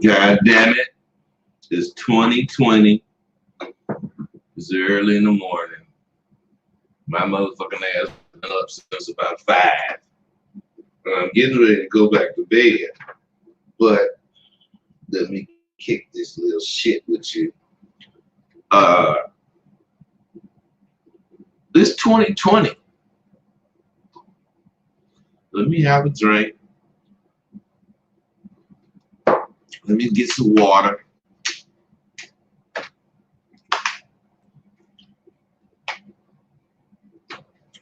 God damn it. It's 2020. It's early in the morning. My motherfucking ass been up since about 5. I'm getting ready to go back to bed. But let me kick this little shit with you. Uh, it's 2020. Let me have a drink. Let me get some water.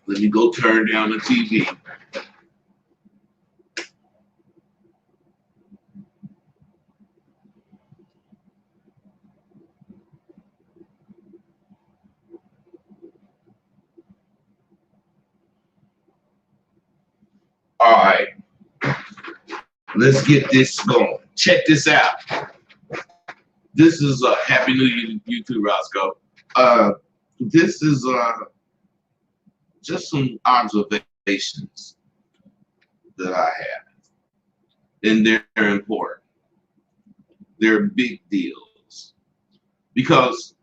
Let me go turn down the TV. All right, let's get this going. Check this out. This is a Happy New Year, YouTube Roscoe. This is just some observations that I have, and they're important. They're big deals because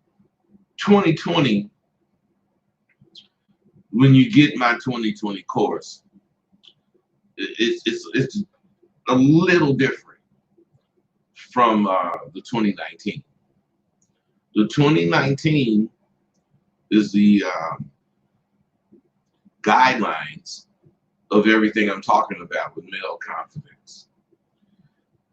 2020, when you get my 2020 course, it's a little different from the 2019. The 2019 is the guidelines of everything I'm talking about with male confidence.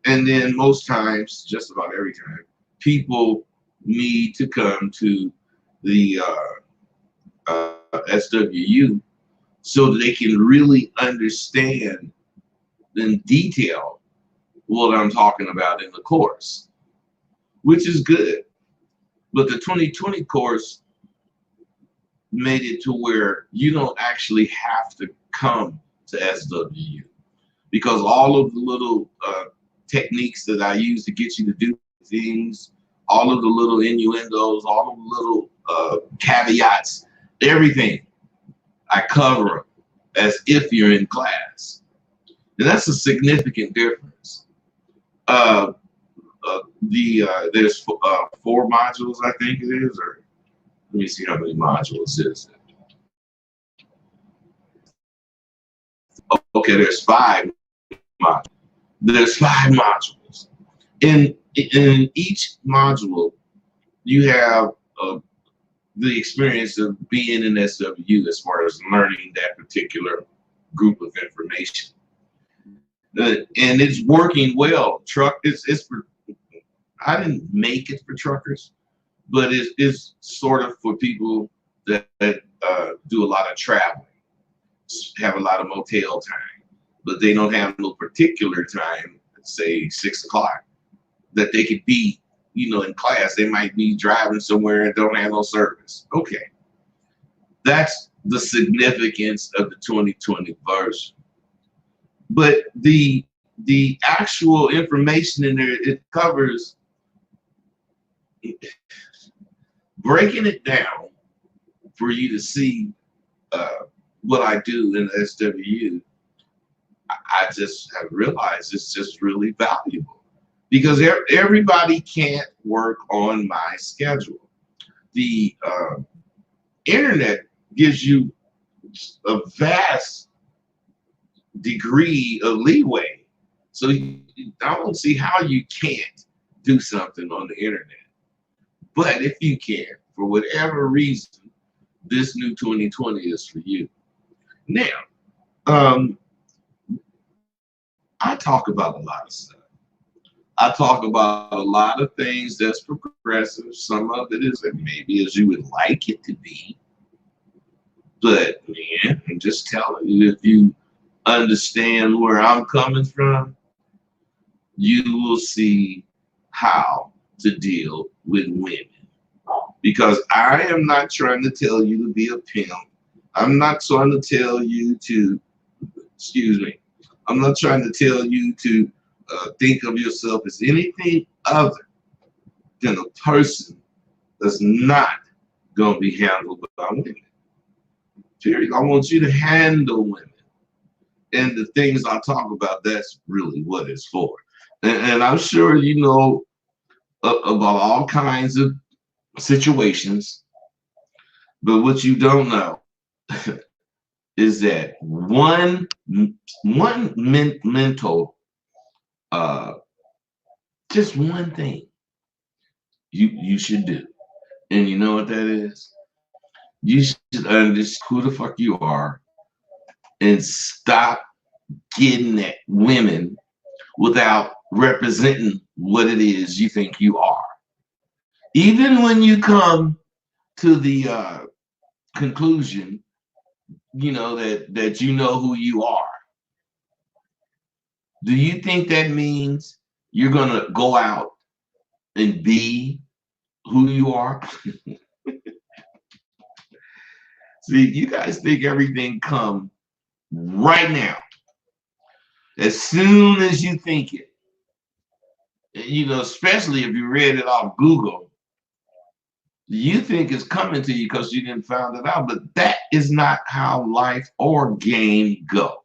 And then most times, just about every time, people need to come to the SWU so that they can really understand in detail what I'm talking about in the course, which is good. But the 2020 course made it to where you don't actually have to come to SWU because all of the little techniques that I use to get you to do things, all of the little innuendos, all of the little caveats, everything, I cover them as if you're in class. And that's a significant difference. There's 4 modules, I think it is, or let me see how many modules is it. Okay, there's 5 modules. There's 5 modules. In each module, you have the experience of being in SWU as far as learning that particular group of information. And it's working well. It's for, I didn't make it for truckers, but it's sort of for people that do a lot of traveling, have a lot of motel time, but they don't have no particular time, say 6 o'clock, that they could be, in class. They might be driving somewhere and don't have no service. Okay. That's the significance of the 2020 version. But the actual information in there, it covers breaking it down for you to see what I do in the SWU. I just have realized it's just really valuable because everybody can't work on my schedule. The internet gives you a vast degree of leeway. So I don't see how you can't do something on the internet. But if you can, for whatever reason, this new 2020 is for you. Now, I talk about a lot of stuff. I talk about a lot of things that's progressive. Some of it is maybe as you would like it to be. But man, I'm just telling you, if you understand where I'm coming from, you will see how to deal with women. Because I am not trying to tell you to be a pimp. I'm not trying to tell you to, excuse me, I'm not trying to tell you to think of yourself as anything other than a person that's not going to be handled by women. Period. I want you to handle women. And the things I talk about, that's really what it's for. And I'm sure you know about all kinds of situations, but what you don't know is that mental, uh, just one thing you should do, and you know what that is. You should understand who the fuck you are and stop getting at women without representing what it is you think you are. Even when you come to the conclusion, you know that you know who you are. Do you think that means you're gonna go out and be who you are? See, you guys think everything come right now. As soon as you think it, you know, especially if you read it off Google, you think it's coming to you because you didn't find it out. But that is not how life or game go.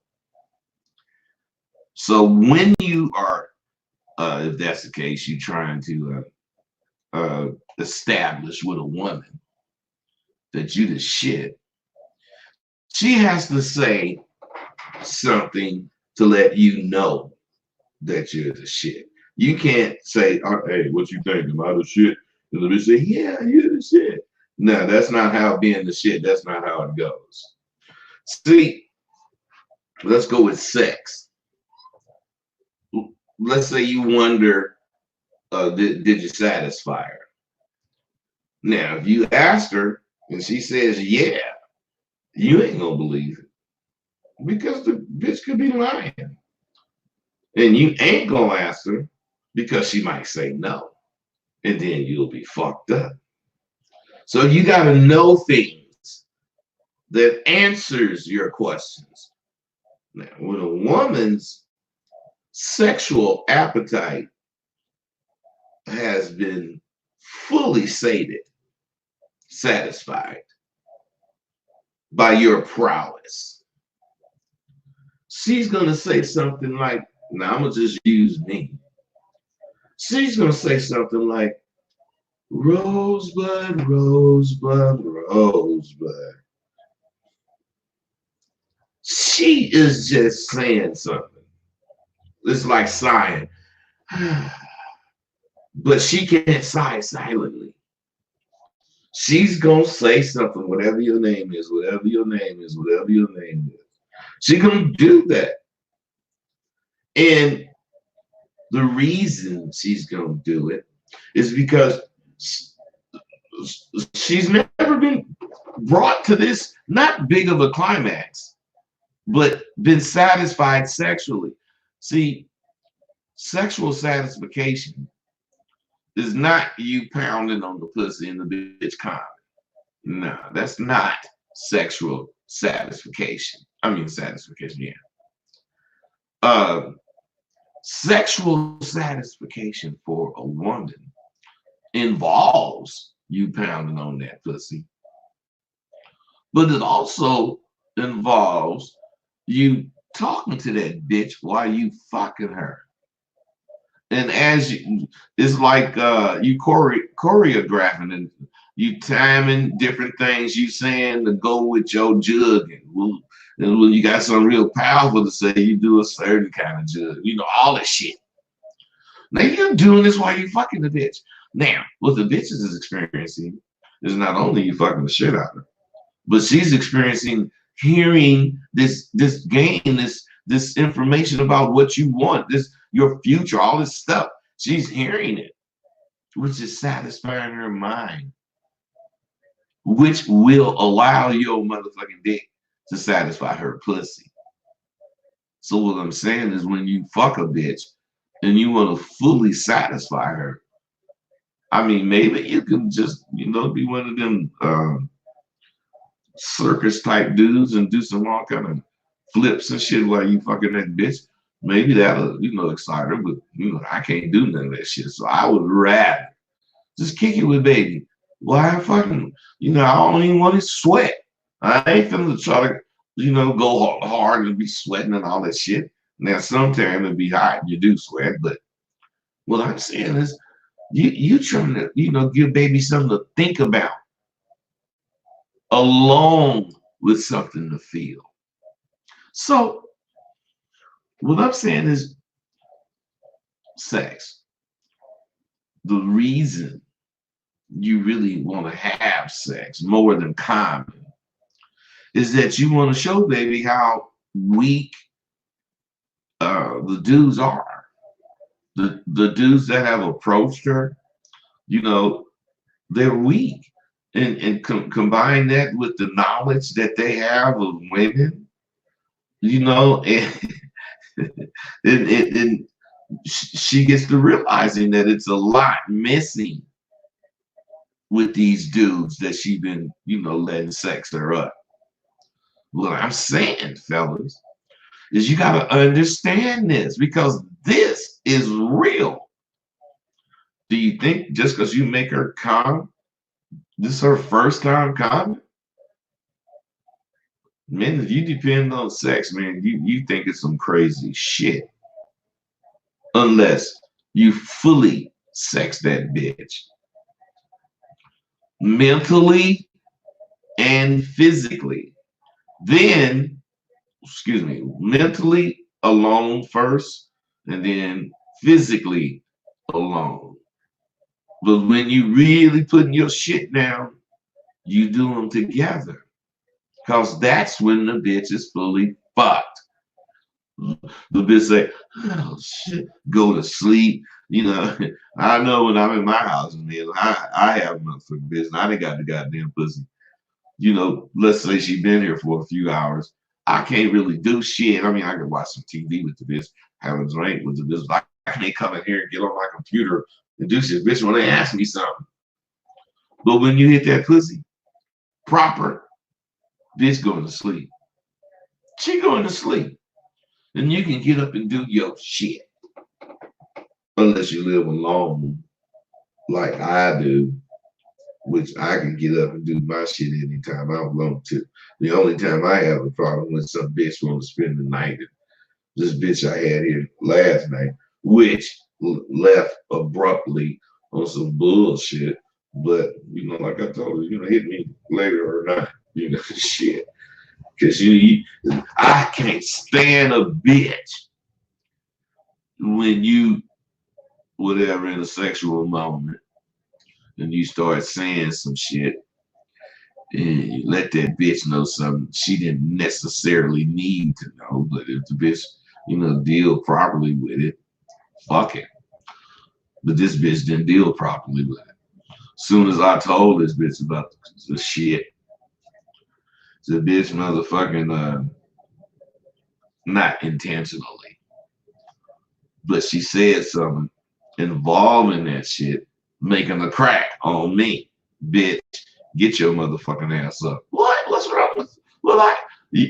So when you are, if that's the case, you're trying to establish with a woman that you the shit, she has to say something to let you know that you're the shit. You can't say, oh, hey, what you think? Am I the shit? And let me say, yeah, you're the shit. No, that's not how being the shit, that's not how it goes. See, let's go with sex. Let's say you wonder, did you satisfy her? Now, if you asked her and she says, yeah, you ain't gonna believe it because the bitch could be lying. And you ain't gonna ask her because she might say no. And then you'll be fucked up. So you gotta know things that answers your questions. Now, when a woman's sexual appetite has been fully satisfied by your prowess, she's gonna say something like, now I'm gonna just use me. She's gonna say something like, Rosebud, Rosebud, Rosebud. She is just saying something. It's like sighing. But she can't sigh silently. She's gonna say something, whatever your name is, whatever your name is, whatever your name is. She's gonna do that. And the reason she's gonna do it is because she's never been brought to this not big of a climax, but been satisfied sexually. See, sexual satisfaction is not you pounding on the pussy and the bitch coming. No, that's not sexual satisfaction. I mean satisfaction, yeah. Uh, Sexual satisfaction for a woman involves you pounding on that pussy, but it also involves you talking to that bitch while you fucking her. And as you, it's like you choreographing and you timing different things you saying to go with your jug. And when you got something real powerful to say, you do a certain kind of jug. You know, all that shit. Now you're doing this while you fucking the bitch. Now, what the bitch is experiencing is not only you fucking the shit out of her, but she's experiencing hearing this game, this information about what you want, this your future, all this stuff. She's hearing it, which is satisfying her mind, which will allow your motherfucking dick to satisfy her pussy. So what I'm saying is when you fuck a bitch and you want to fully satisfy her, I mean, maybe you can just, you know, be one of them circus type dudes and do some all kind of flips and shit while you fucking that bitch. Maybe that'll, you know, excite her, but you know, I can't do none of that shit. So I would rather just kick it with baby. Why I fucking, you know, I don't even want to sweat. I ain't finna try to, you know, go hard and be sweating and all that shit. Now, sometimes it'd be hot, you do sweat, but What I'm saying is, you trying to, give baby something to think about along with something to feel. So what I'm saying is sex. The reason you really want to have sex more than common is that you want to show baby how weak the dudes are. The dudes that have approached her, you know, they're weak. And combine that with the knowledge that they have of women, and, and she gets to realizing that it's a lot missing with these dudes that she been, letting sex her up. What I'm saying, fellas, is you got to understand this because this is real. Do you think just because you make her come, this is her first time coming? Man, if you depend on sex, man, you think it's some crazy shit. Unless you fully sex that bitch. Mentally and physically. Then, mentally alone first, and then physically alone. But when you really putting your shit down, you do them together. Because that's when the bitch is fully fucked. The bitch say, oh shit, go to sleep. I know when I'm in my house, man, I have motherfucking business. I done got the goddamn pussy. Let's say she been here for a few hours. I can't really do shit. I mean, I can watch some TV with the bitch, have a drink with the bitch. I can't come in here and get on my computer and do shit, bitch, when they ask me something. But when you hit that pussy, proper, bitch going to sleep. She going to sleep. And you can get up and do your shit. Unless you live alone like I do, which I can get up and do my shit anytime I want to. The only time I have a problem when some bitch want to spend the night. This bitch I had here last night, which left abruptly on some bullshit. But like I told you, hit me later or not, shit. Cause I can't stand a bitch when you whatever in a sexual moment and you start saying some shit and you let that bitch know something she didn't necessarily need to know, but if the bitch, deal properly with it, fuck it. But this bitch didn't deal properly with it. Soon as I told this bitch about the shit, the bitch motherfucking not intentionally, but she said something involving that shit, making a crack on me. Bitch, get your motherfucking ass up. What? What's wrong with? Well,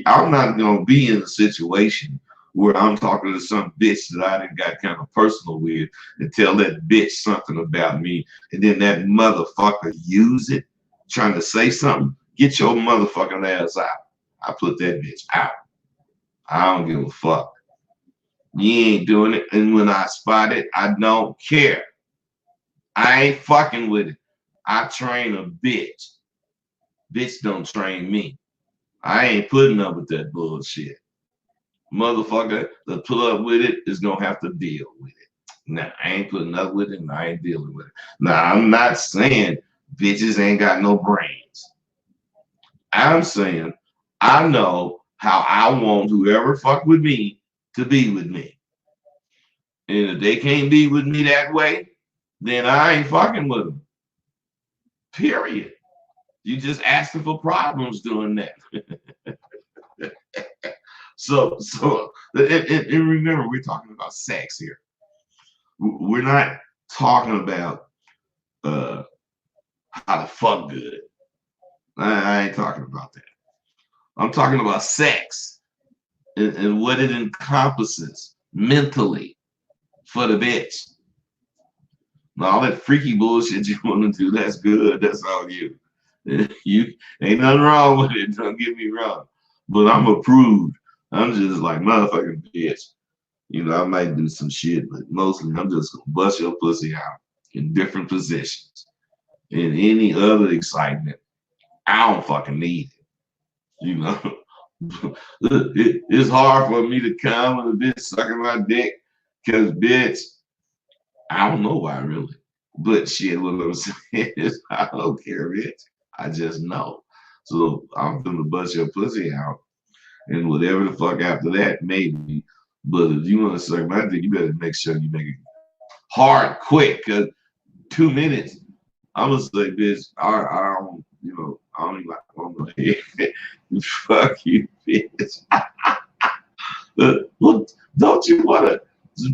I'm not gonna be in a situation where I'm talking to some bitch that I done got kind of personal with and tell that bitch something about me, and then that motherfucker use it trying to say something. Get your motherfucking ass out. I put that bitch out. I don't give a fuck. You ain't doing it. And when I spot it, I don't care. I ain't fucking with it. I train a bitch. Bitch don't train me. I ain't putting up with that bullshit. Motherfucker that put up with it is gonna have to deal with it. Nah, I ain't putting up with it and I ain't dealing with it. Now, I'm not saying bitches ain't got no brains. I'm saying I know how I want whoever fuck with me to be with me. And if they can't be with me that way, then I ain't fucking with them. Period. You just asking for problems doing that. So and remember, we're talking about sex here. We're not talking about how to fuck good. I ain't talking about that. I'm talking about sex and what it encompasses mentally for the bitch. Now, all that freaky bullshit you want to do, that's good. That's all you. You ain't nothing wrong with it. Don't get me wrong. But I'm approved. I'm just like motherfucking bitch. You know, I might do some shit, but mostly I'm just gonna bust your pussy out in different positions. And any other excitement, I don't fucking need it. You know, it's hard for me to come and a bitch sucking my dick because, bitch, I don't know why really. But shit, what I'm saying is, I don't care, bitch. I just know. So I'm gonna bust your pussy out and whatever the fuck after that, maybe. But if you want to suck my dick, you better make sure you make it hard, quick, because 2 minutes, I'm gonna say, bitch, I don't, you know, I don't even like, I'm gonna fuck you, bitch. Look, don't you wanna? This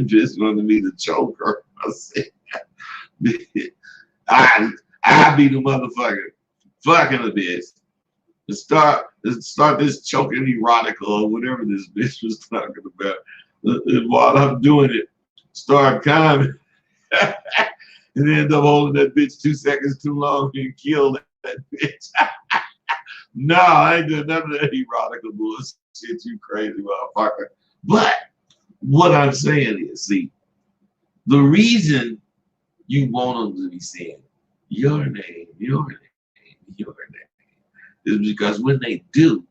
bitch wanted me to choke her. I said, I, I be the motherfucker fucking a bitch. Start this choking erotica or whatever this bitch was talking about. And while I'm doing it, start coming. And end up holding that bitch 2 seconds too long and kill that bitch. No, I ain't doing none of that erotica bullshit, you crazy motherfucker. But what I'm saying is, see, the reason you want them to be saying your name, your name, your name, is because when they do,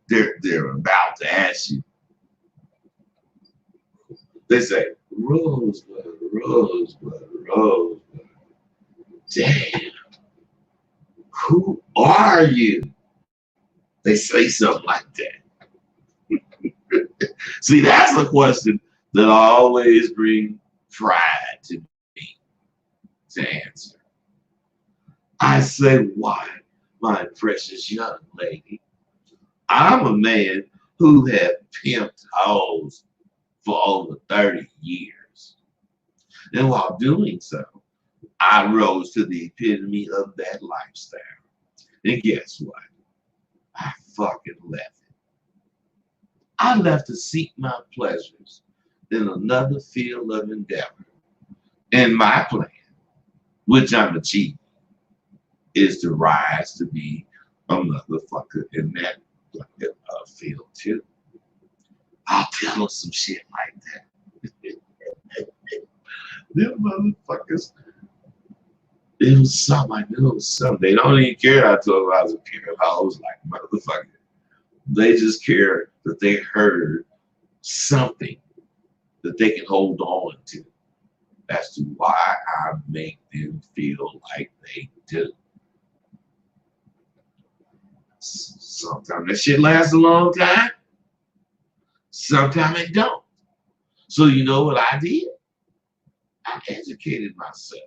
they're about to ask you. They say, Rosebud, Rosebud, Rosebud. Damn, who are you? They say something like that. See, that's a question that I always bring pride to me to answer. I say, why, my precious young lady? I'm a man who had pimped hoes for over 30 years. And while doing so, I rose to the epitome of that lifestyle. And guess what? I fucking left it. I left to seek my pleasures in another field of endeavor. And my plan, which I'm achieving, is to rise to be a motherfucker in that field too. I'll tell them some shit like that. Them motherfuckers, it was something I knew it was something. They don't even care. I told them I was a parent. I was like, motherfucker. They just care that they heard something that they can hold on to as to why I make them feel like they do. Sometimes that shit lasts a long time. Sometimes it don't. So you know what I did? I educated myself.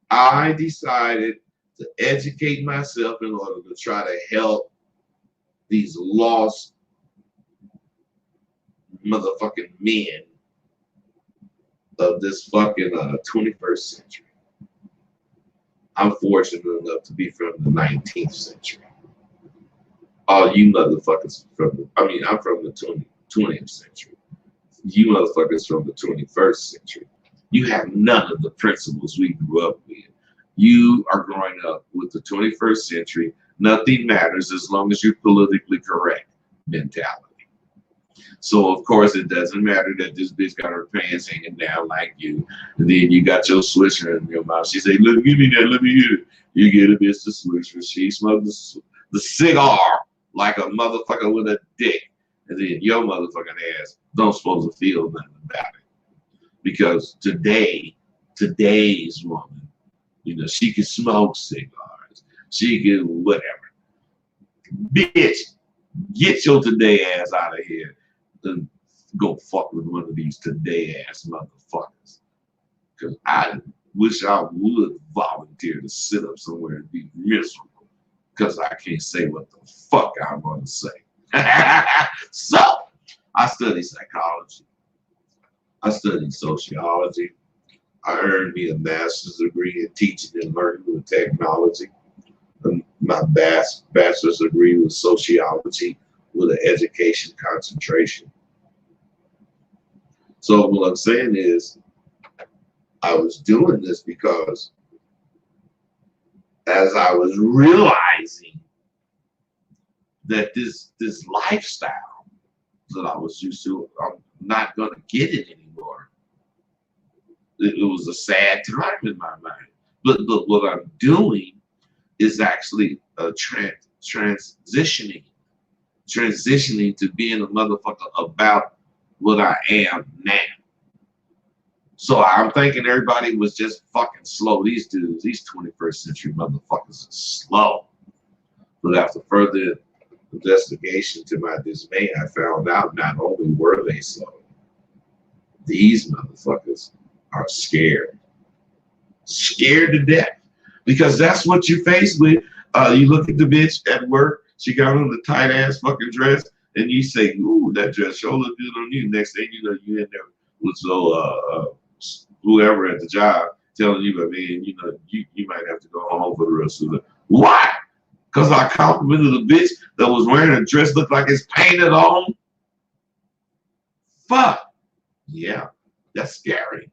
I decided to educate myself in order to try to help these lost motherfucking men of this fucking 21st century. I'm fortunate enough to be from the 19th century. All you motherfuckers I'm from the 20th century. You motherfuckers from the 21st century. You have none of the principles we grew up with. You are growing up with the 21st century. Nothing matters as long as you're politically correct mentality. So of course it doesn't matter that this bitch got her pants hanging down like you, and then you got your swisher in your mouth. She say, "Look, give me that. Let me hear it." You get a bitch the swisher. She smokes the cigar like a motherfucker with a dick, and then your motherfucking ass don't supposed to feel nothing about it because today's woman, you know, she can smoke cigars. She can whatever. Bitch, get your today ass out of here and go fuck with one of these today ass motherfuckers. Because I wish I would volunteer to sit up somewhere and be miserable because I can't say what the fuck I want to say. So, I studied psychology. I studied sociology. I earned me a master's degree in teaching and learning with technology. My bachelor's degree was sociology with an education concentration. So what I'm saying is I was doing this because as I was realizing that this lifestyle, that I was used to. I'm not gonna get it anymore. It was a sad time in my mind. But what I'm doing is actually transitioning to being a motherfucker about what I am now. So I'm thinking everybody was just fucking slow. These dudes, these 21st century motherfuckers are slow. But after further investigation to my dismay, I found out not only were they slow, these motherfuckers are scared. Scared to death. Because that's what you're faced with. You look at the bitch at work, she got on the tight ass fucking dress, and you say, ooh, that dress sure look good on you. Next thing you know, you in there with whoever at the job telling you, but man, you know, you might have to go home for the rest of the why? Because I complimented a bitch that was wearing a dress looked like it's painted on. Fuck. Yeah, that's scary.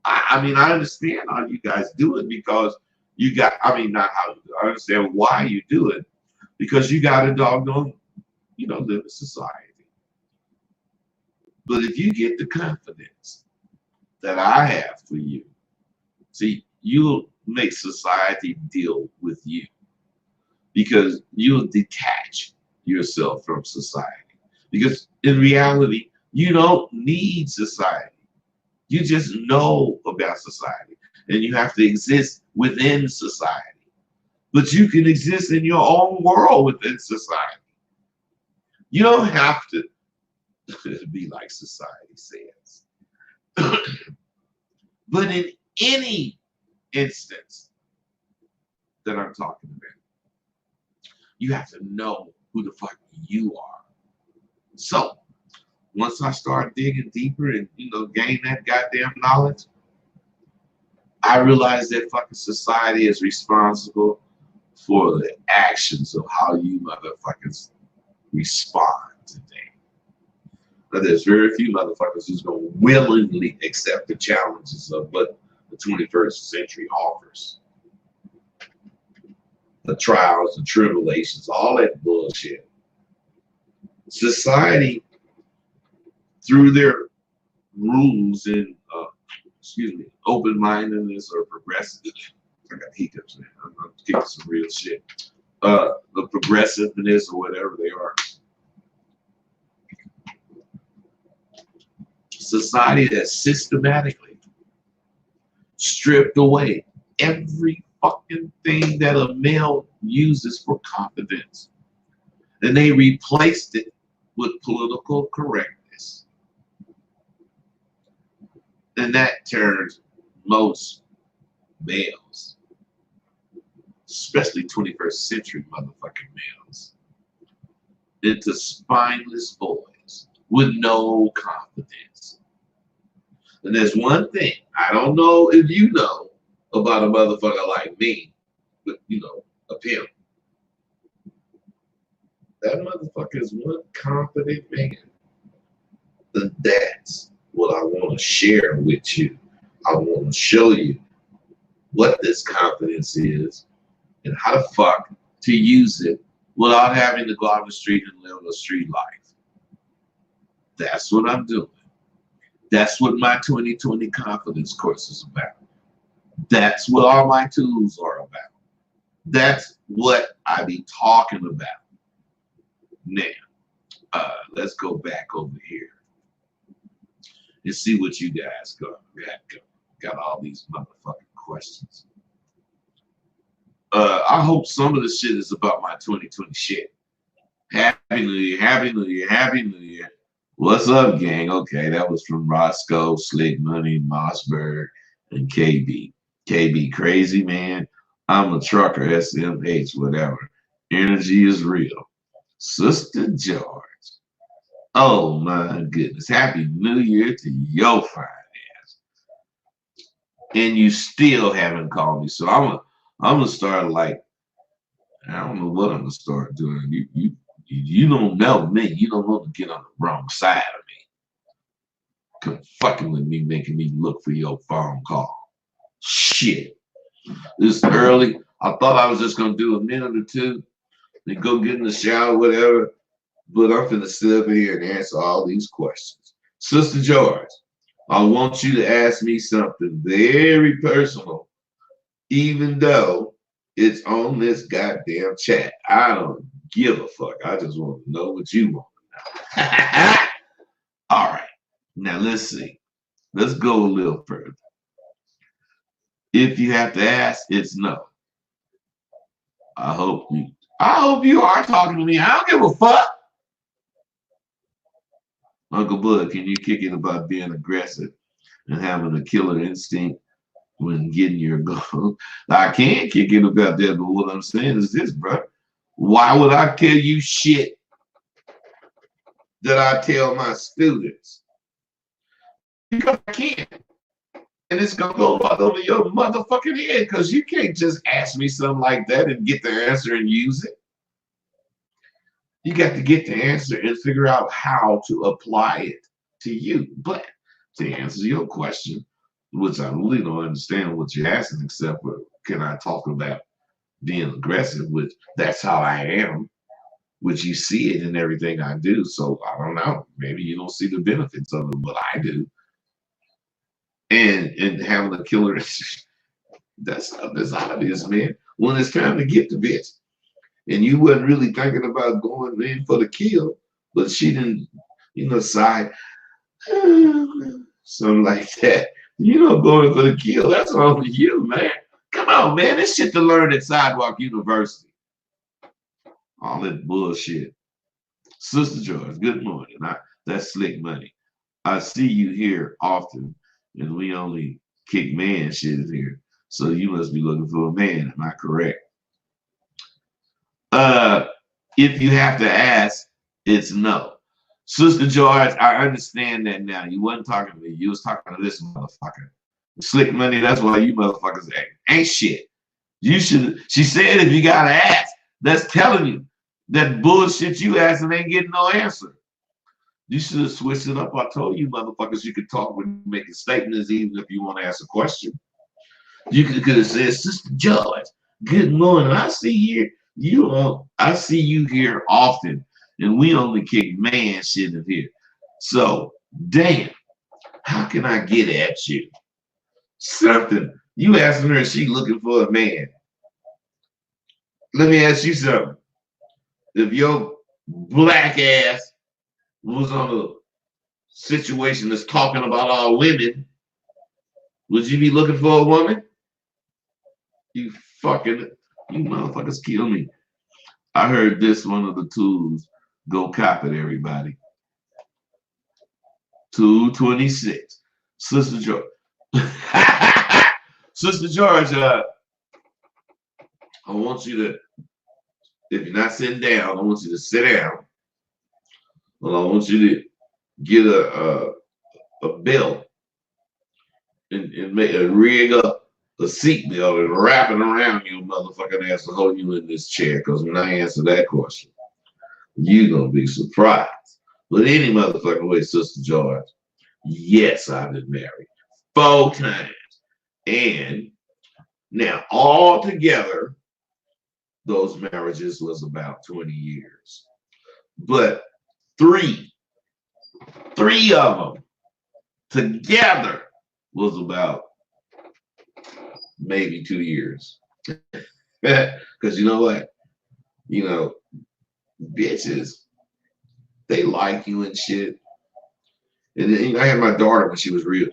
I mean, I understand how you guys do it because you got, I mean, not how you do it. I understand why you do it because you got a doggone, live in society. But if you get the confidence that I have for you, see, you'll make society deal with you because you'll detach yourself from society. Because in reality, you don't need society. You just know about society and you have to exist within society. But you can exist in your own world within society. You don't have to be like society says. But in any instance that I'm talking about, you have to know who the fuck you are. So once I start digging deeper and gain that goddamn knowledge, I realize that fucking society is responsible for the actions of how you motherfuckers respond today. But there's very few motherfuckers who's gonna willingly accept the challenges of what the 21st century offers. The trials, the tribulations, all that bullshit. Society, through their rules and open-mindedness or progressive. I got hiccups, man. I'm getting some real shit. The progressiveness or whatever they are. Society that systematically stripped away every fucking thing that a male uses for confidence. And they replaced it with political correctness. And that turns most males, especially 21st century motherfucking males, into spineless boys with no confidence. And there's one thing, I don't know if you know about a motherfucker like me, but a pimp. That motherfucker is one confident man. And that's what I want to share with you. I want to show you what this confidence is and how the fuck to use it without having to go out the street and live a street life. That's what I'm doing. That's what my 2020 confidence course is about. That's what all my tools are about. That's what I be talking about. Now, let's go back over here and see what you guys got all these motherfucking questions. I hope some of the shit is about my 2020 shit. Happy New Year, Happy New Year, Happy New Year. What's up, gang? Okay, that was from Roscoe, Slick Money, Mossberg, and KB. KB, crazy man. I'm a trucker, SMH, whatever. Energy is real. Sister George. Oh my goodness. Happy New Year to your fine ass. And you still haven't called me. So I'm gonna start like, I don't know what I'm gonna start doing. You don't know me. You don't want to get on the wrong side of me. Come fucking with me, making me look for your phone call. Shit. This early. I thought I was just gonna do a minute or two, then go get in the shower, whatever. But I'm finna sit up here and answer all these questions. Sister George, I want you to ask me something very personal, even though it's on this goddamn chat. I don't give a fuck. I just want to know what you want to know. All right. Now let's see. Let's go a little further. If you have to ask, it's no. I hope you are talking to me. I don't give a fuck. Uncle Bud, can you kick it about being aggressive and having a killer instinct when getting your goal? I can kick it about that, but what I'm saying is this, bro. Why would I tell you shit that I tell my students? Because I can. And it's gonna go right over your motherfucking head because you can't just ask me something like that and get the answer and use it. You got to get the answer and figure out how to apply it to you. But to answer your question, which I really don't understand what you're asking, except for can I talk about being aggressive, which that's how I am, which you see it in everything I do. So I don't know. Maybe you don't see the benefits of it, but I do. And having a killer, that's obvious, man. When it's time to get the bitch, and you wasn't really thinking about going in for the kill, but she didn't, decide something like that. Going for the kill, that's on you, man. Come on, man. This shit to learn at Sidewalk University. All that bullshit. Sister George, good morning. That's slick money. I see you here often, and we only kick man shit here. So you must be looking for a man. Am I correct? If you have to ask, it's no. Sister George, I understand that now. You wasn't talking to me. You was talking to this motherfucker. Slick money, that's why you motherfuckers ain't shit. You should, she said if you gotta ask, that's telling you that bullshit you asking ain't getting no answer. You should have switched it up. I told you motherfuckers you could talk when making statements even if you want to ask a question. You could have said, Sister George, good morning. I see you here often, and we only kick man shit in here. So, damn, how can I get at you? Something. You asking her if she looking for a man. Let me ask you something. If your black ass was on a situation that's talking about all women, would you be looking for a woman? You motherfuckers kill me. I heard this one of the tools. Go cop it, everybody. 226. Sister George. Sister George, I want you to, if you're not sitting down, I want you to sit down. Well, I want you to get a belt and make a rig up a seat belt and wrap it around you, motherfucking ass, to hold you in this chair. Because when I answer that question, you're gonna be surprised. But any motherfucking way, Sister George, yes, I've been married 4 times. And now all together, those marriages was about 20 years. But three of them together was about maybe 2 years. Because you know what? Bitches, they like you and shit. And then, I had my daughter when she was real,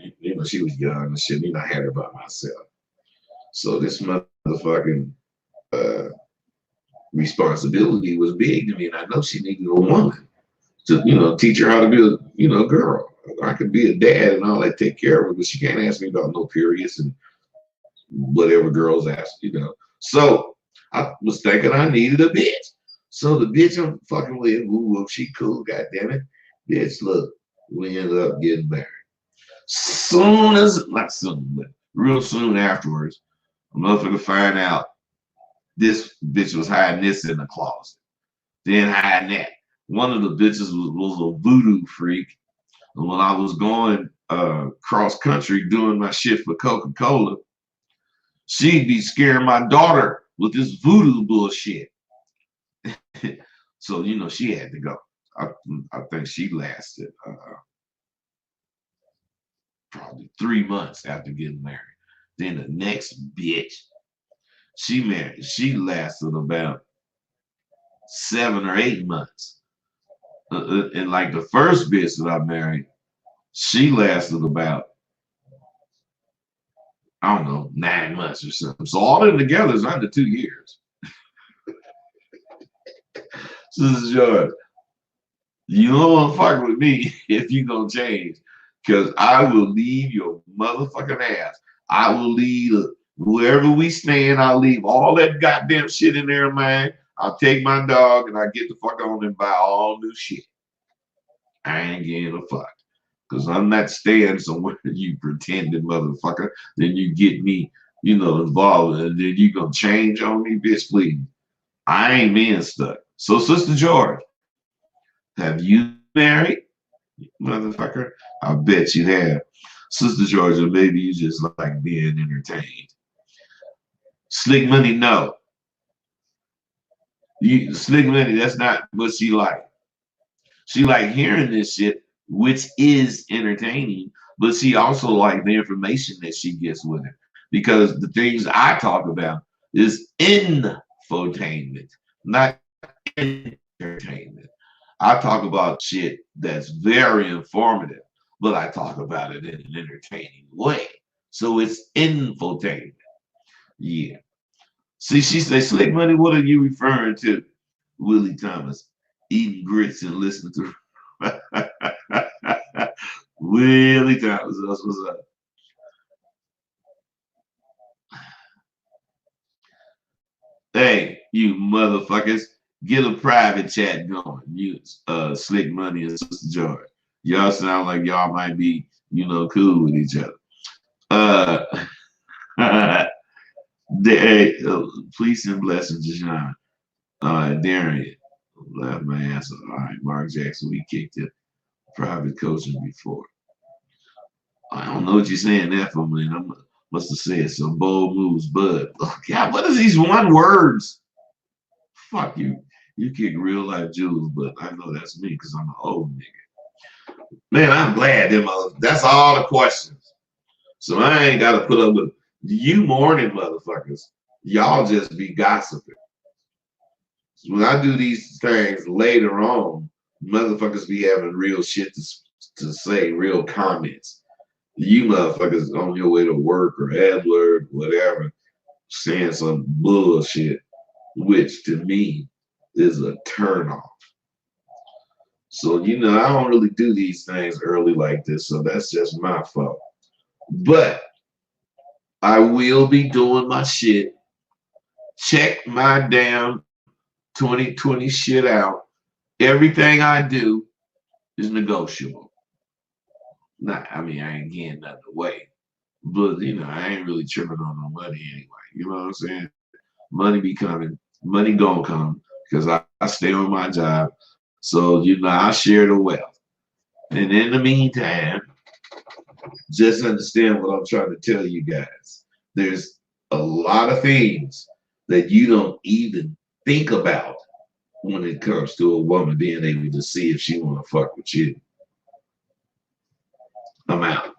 she was young and shit. I had her by myself. So this motherfucking responsibility was big to me, and I know she needed a woman to, teach her how to be a girl. I could be a dad and all that, take care of her, but she can't ask me about no periods and whatever girls ask. So I was thinking I needed a bitch. So the bitch I'm fucking with, woo, she cool, goddammit. Bitch, look, we ended up getting married. Not soon, but real soon afterwards, a motherfucker find out this bitch was hiding this in the closet, then hiding that. One of the bitches was a voodoo freak. And when I was going cross country doing my shit for Coca-Cola, she'd be scaring my daughter with this voodoo bullshit. So, she had to go. I, I think she lasted probably 3 months after getting married. Then the next bitch she lasted about 7 or 8 months. And like the first bitch that I married, she lasted about, I don't know, 9 months or something. So all of them together is under 2 years. This is yours. You don't want to fuck with me if you gonna change, because I will leave your motherfucking ass. I will leave wherever we stand. I'll leave all that goddamn shit in there, man. I'll take my dog and I get the fuck on and buy all new shit. I ain't getting a fuck. Because I'm not staying somewhere you pretending motherfucker. Then you get me, involved, and then you gonna change on me, bitch, please. I ain't being stuck. So, Sister George, have you married, motherfucker? I bet you have. Sister Georgia, maybe you just like being entertained. Slick Money, no. Slick Money, that's not what she like. She like hearing this shit, which is entertaining, but she also like the information that she gets with it. Because the things I talk about is infotainment, not entertainment. I talk about shit that's very informative, but I talk about it in an entertaining way. So it's infotainment. Yeah. See, she said, Slick Money, what are you referring to? Willie Thomas, eating grits and listening to Willie Thomas. That's what's up. Hey, you motherfuckers, get a private chat going. You Slick Money and Sister George. Y'all sound like y'all might be, cool with each other. Peace and blessings, Deshaun. Darian left my ass. All right, Mark Jackson, we kicked it. Private coaching before. I don't know what you're saying there for, man. I must have said some bold moves, bud. Oh, God, what is these one words? Fuck you. You kick real life jewels, but I know that's me because I'm an old nigga. Man, I'm glad that's all the questions. So I ain't got to put up with you morning motherfuckers. Y'all just be gossiping. When I do these things later on, motherfuckers be having real shit to say, real comments. You motherfuckers on your way to work or at work, whatever, saying some bullshit, which to me is a turnoff. So, I don't really do these things early like this, so that's just my fault. But I will be doing my shit. Check my damn 2020 shit out. Everything I do is negotiable. I ain't getting nothing away. But, I ain't really tripping on no money anyway. You know what I'm saying? Money be coming. Money gonna come because I stay on my job. So, I share the wealth. And in the meantime, just understand what I'm trying to tell you guys. There's a lot of things that you don't even think about when it comes to a woman being able to see if she want to fuck with you. I'm out.